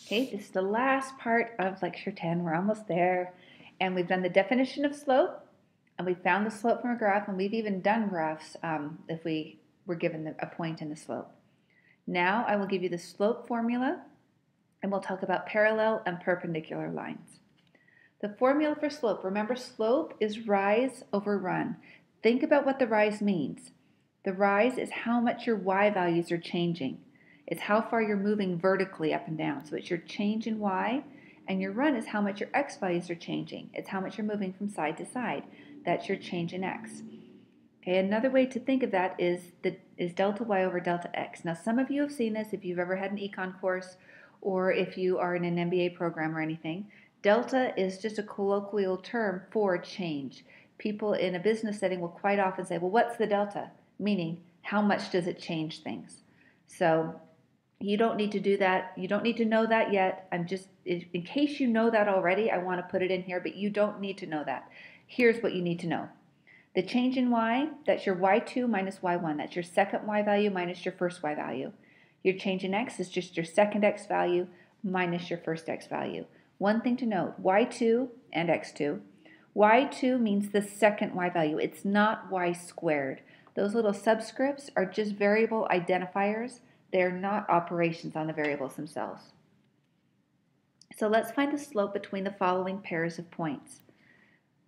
Okay, this is the last part of lecture 10. We're almost there. And we've done the definition of slope, and we found the slope from a graph, and we've even done graphs if we were given a point in the slope. Now I will give you the slope formula, and we'll talk about parallel and perpendicular lines. The formula for slope, remember slope is rise over run. Think about what the rise means. The rise is how much your y values are changing. It's how far you're moving vertically up and down. So it's your change in y, and your run is how much your x values are changing. It's how much you're moving from side to side. That's your change in x. Okay, another way to think of that is delta y over delta x. Now some of you have seen this if you've ever had an econ course or if you are in an MBA program or anything. Delta is just a colloquial term for change. People in a business setting will quite often say, well, what's the delta? Meaning, how much does it change things? So you don't need to do that. You don't need to know that yet. I'm just, in case you know that already, I want to put it in here, but you don't need to know that. Here's what you need to know. The change in y, that's your y2 minus y1. That's your second y value minus your first y value. Your change in x is just your second x value minus your first x value. One thing to note, y2 and x2. y2 means the second y value. It's not y squared. Those little subscripts are just variable identifiers. They're not operations on the variables themselves. So let's find the slope between the following pairs of points.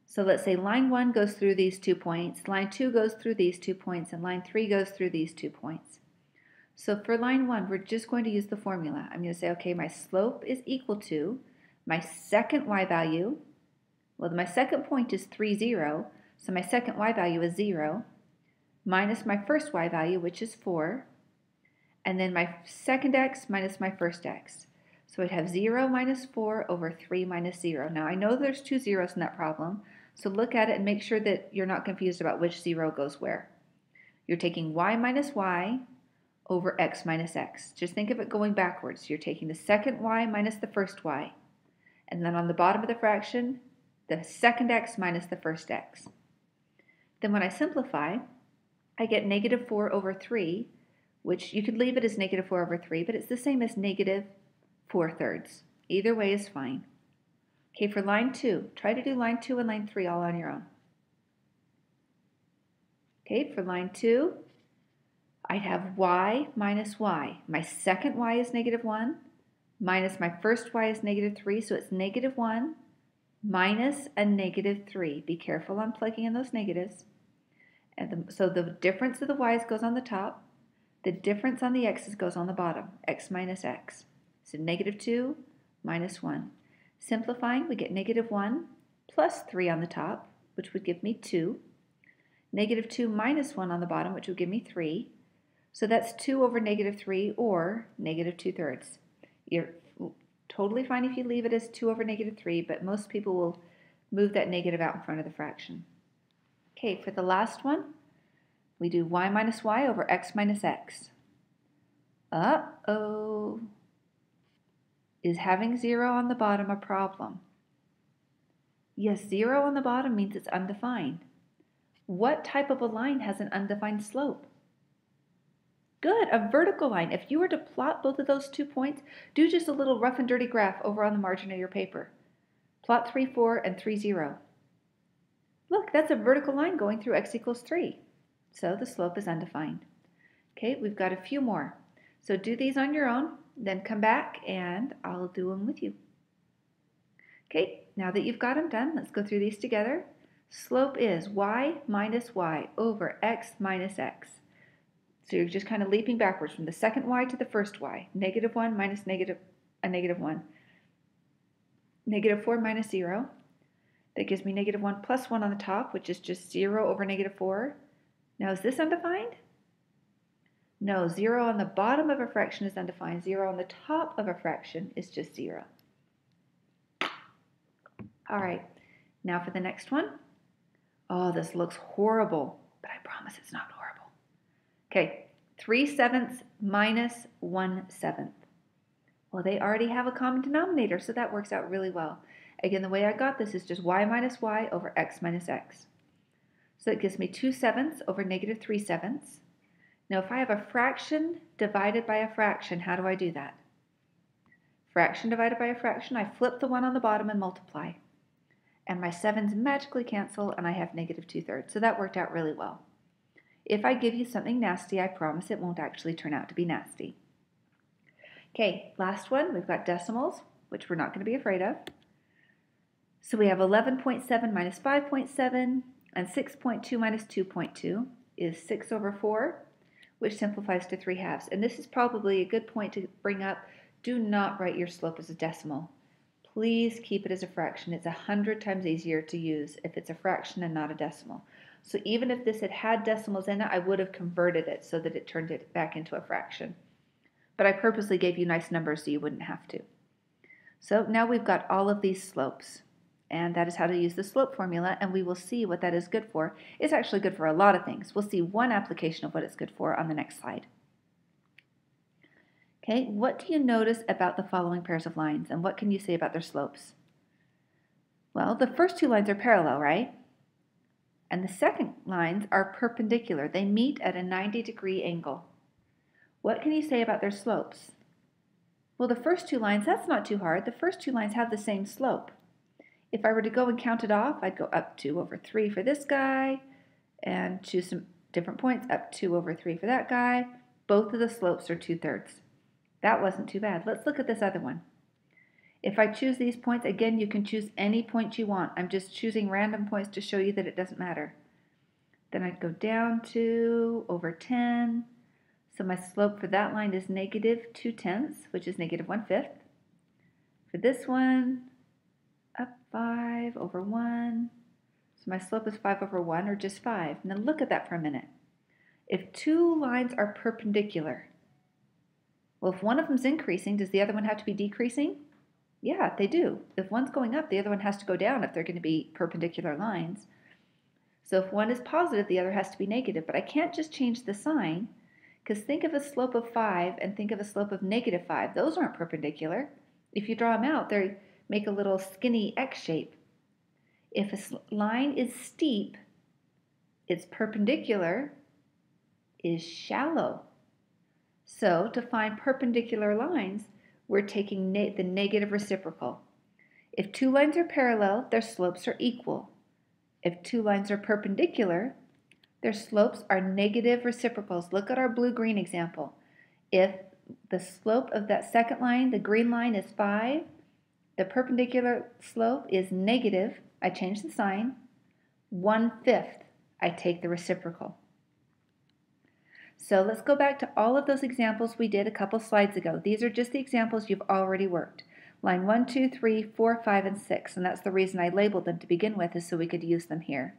So let's say line 1 goes through these 2 points, line 2 goes through these 2 points, and line 3 goes through these 2 points. So for line 1, we're just going to use the formula. I'm going to say, okay, my slope is equal to my second y value. Well, my second point is 3, 0, so my second y value is 0, minus my first y value, which is 4, and then my second x minus my first x. So I'd have 0 minus 4 over 3 minus 0. Now I know there's 2 zeros in that problem, so look at it and make sure that you're not confused about which 0 goes where. You're taking y minus y over x minus x. Just think of it going backwards. You're taking the second y minus the first y. And then on the bottom of the fraction, the second x minus the first x. Then when I simplify, I get negative 4 over 3, which you could leave it as negative 4 over 3, but it's the same as negative 4/3. Either way is fine. Okay, for line 2, try to do line 2 and line 3 all on your own. Okay, for line 2, I'd have y minus y. My second y is negative 1, minus my first y is negative 3, so it's negative 1 minus a negative 3. Be careful on plugging in those negatives. And so the difference of the y's goes on the top. The difference on the x's goes on the bottom, x minus x. So negative 2 minus 1. Simplifying, we get negative 1 plus 3 on the top, which would give me 2. Negative 2 minus 1 on the bottom, which would give me 3. So that's 2 over negative 3, or negative 2/3. You're totally fine if you leave it as 2 over negative 3, but most people will move that negative out in front of the fraction. Okay, for the last one, we do y minus y over x minus x. Uh-oh. Is having 0 on the bottom a problem? Yes, 0 on the bottom means it's undefined. What type of a line has an undefined slope? Good, a vertical line. If you were to plot both of those 2 points, do just a little rough and dirty graph over on the margin of your paper. Plot 3, 4 and 3, 0. Look, that's a vertical line going through x equals 3. So the slope is undefined. Okay, we've got a few more. So do these on your own, then come back and I'll do them with you. Okay, now that you've got them done, let's go through these together. Slope is y minus y over x minus x. So you're just kind of leaping backwards from the second y to the first y. Negative 1 minus a negative 1. Negative 4 minus 0. That gives me negative 1 plus 1 on the top, which is just 0 over negative 4. Now is this undefined? No, 0 on the bottom of a fraction is undefined. 0 on the top of a fraction is just 0. All right, now for the next one. Oh, this looks horrible, but I promise it's not horrible. Okay, 3/7 minus 1/7. Well, they already have a common denominator, so that works out really well. Again, the way I got this is just y minus y over x minus x. So it gives me 2/7 over negative 3/7. Now, if I have a fraction divided by a fraction, how do I do that? Fraction divided by a fraction, I flip the 1 on the bottom and multiply. And my 7's magically cancel, and I have negative 2/3. So that worked out really well. If I give you something nasty, I promise it won't actually turn out to be nasty. Okay, last one, we've got decimals, which we're not going to be afraid of. So we have 11.7 minus 5.7, and 6.2 minus 2.2 is 6/4, which simplifies to 3/2. And this is probably a good point to bring up. Do not write your slope as a decimal. Please keep it as a fraction. It's 100 times easier to use if it's a fraction and not a decimal. So even if this had decimals in it, I would have converted it so that it turned it back into a fraction. But I purposely gave you nice numbers so you wouldn't have to. So now we've got all of these slopes. And that is how to use the slope formula, and we will see what that is good for. It's actually good for a lot of things. We'll see one application of what it's good for on the next slide. Okay, what do you notice about the following pairs of lines, and what can you say about their slopes? Well, the first two lines are parallel, right? And the second lines are perpendicular. They meet at a 90-degree angle. What can you say about their slopes? Well, the first two lines, that's not too hard. The first two lines have the same slope. If I were to go and count it off, I'd go up 2/3 for this guy and choose some different points, up 2/3 for that guy. Both of the slopes are 2/3. That wasn't too bad. Let's look at this other one. If I choose these points, again, you can choose any point you want. I'm just choosing random points to show you that it doesn't matter. Then I'd go down 2/10. So my slope for that line is -2/10, which is -1/5. For this one, up 5/1. So my slope is 5/1, or just 5. Now look at that for a minute. If two lines are perpendicular, well, if one of them's increasing, does the other one have to be decreasing? Yeah, they do. If one's going up, the other one has to go down if they're going to be perpendicular lines. So if one is positive, the other has to be negative. But I can't just change the sign, because think of a slope of 5 and think of a slope of -5. Those aren't perpendicular. If you draw them out, they make a little skinny X shape. If a line is steep, its perpendicular is shallow. So to find perpendicular lines, we're taking the negative reciprocal. If two lines are parallel, their slopes are equal. If two lines are perpendicular, their slopes are negative reciprocals. Look at our blue-green example. If the slope of that second line, the green line, is 5, the perpendicular slope is negative. I change the sign. 1/5. I take the reciprocal. So let's go back to all of those examples we did a couple slides ago. These are just the examples you've already worked. Line 1, 2, 3, 4, 5, and 6. And that's the reason I labeled them to begin with, is so we could use them here.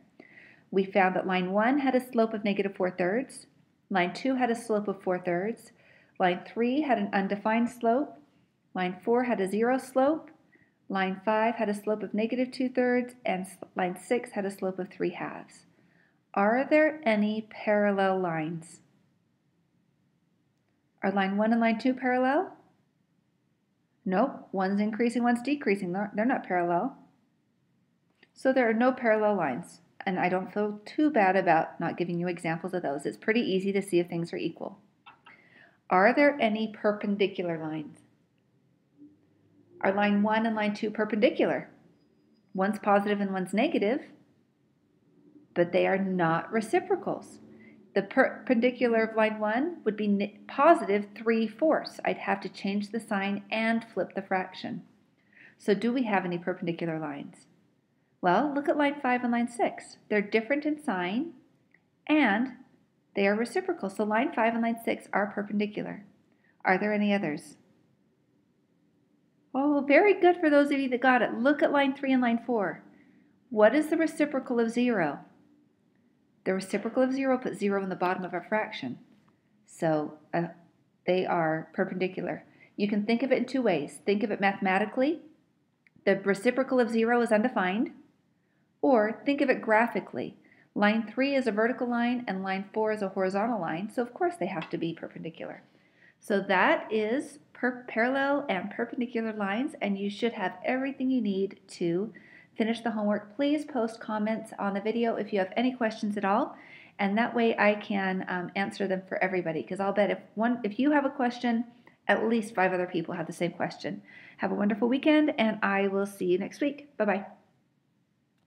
We found that line 1 had a slope of -4/3. Line 2 had a slope of 4/3. Line 3 had an undefined slope. Line 4 had a 0 slope. Line 5 had a slope of -2/3, and line 6 had a slope of 3/2. Are there any parallel lines? Are line 1 and line 2 parallel? Nope, one's increasing, one's decreasing. They're not parallel. So there are no parallel lines, and I don't feel too bad about not giving you examples of those. It's pretty easy to see if things are equal. Are there any perpendicular lines? Are line 1 and line 2 perpendicular? One's positive and one's negative, but they are not reciprocals. The perpendicular of line 1 would be positive 3/4. I'd have to change the sign and flip the fraction. So do we have any perpendicular lines? Well, look at line 5 and line 6. They're different in sign, and they are reciprocal. So line 5 and line 6 are perpendicular. Are there any others? Oh, very good for those of you that got it. Look at line 3 and line 4. What is the reciprocal of 0? The reciprocal of 0 puts 0 in the bottom of a fraction. So they are perpendicular. You can think of it in two ways. Think of it mathematically. The reciprocal of 0 is undefined. Or think of it graphically. Line 3 is a vertical line and line 4 is a horizontal line. So of course they have to be perpendicular. So that is parallel and perpendicular lines, and you should have everything you need to finish the homework. Please post comments on the video if you have any questions at all, and that way I can answer them for everybody, because I'll bet if you have a question, at least 5 other people had the same question. Have a wonderful weekend, and I will see you next week. Bye-bye.